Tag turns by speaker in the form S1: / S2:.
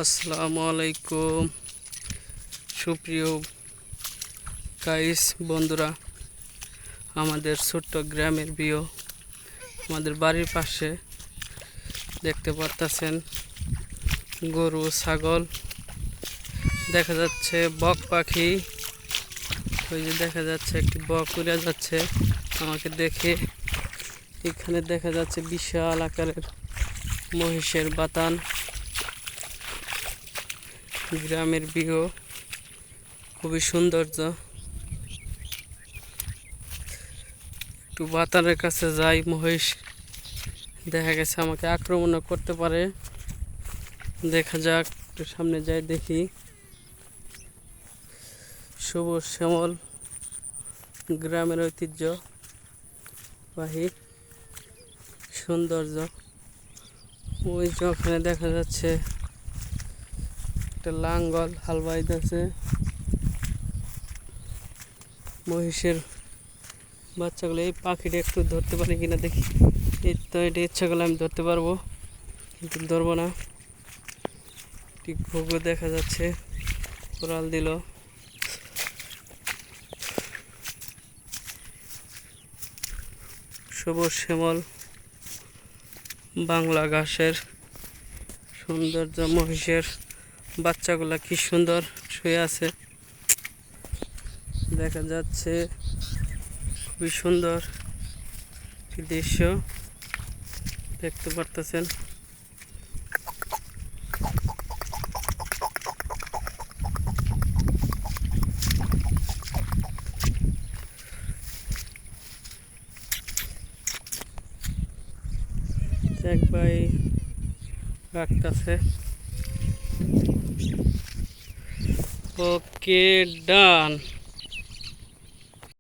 S1: আসসালামু আলাইকুম সুপ্রিয় গাইস বন্ধুরা, আমাদের ছোট্ট গ্রামের ভিউ আমাদের বাড়ির পাশে দেখতে পারতেছেন। গরু ছাগল দেখা যাচ্ছে, বক পাখি, ওই যে দেখা যাচ্ছে একটি বক উড়ে যাচ্ছে আমাকে দেখে। এখানে দেখা যাচ্ছে বিশাল আকারের মহিষের বাতান। গ্রামের ভিউ খুবই সৌন্দর্য। একটু বাতানের কাছে যাই, মহিষ দেখা গেছে আমাকে আক্রমণ করতে পারে। দেখা যাক, একটু সামনে যাই দেখি। সবুজ শ্যামল গ্রামের ঐতিহ্যবাহী সৌন্দর্য। ওই যে ওখানে দেখা যাচ্ছে একটা লাঙ্গল হাল বাইতেছে। মহিষের বাচ্চাগুলো, এই পাখিটা একটু ধরতে পারি কিনা দেখি। এই তো এটা ইচ্ছা করলে আমি ধরতে পারবো, কিন্তু ধরবো না। একটি ঘুঘু দেখা যাচ্ছে, কোরাল দিল। সবুজ শ্যামল বাংলা ঘাসের সৌন্দর্য। মহিষের বাচ্চাগুলা কি সুন্দর শুয়ে আছে দেখা যাচ্ছে। খুবই সুন্দর একটি দৃশ্য দেখতে পারতেছেন। এক ভাই রাখতেছে। ওকে, ডান।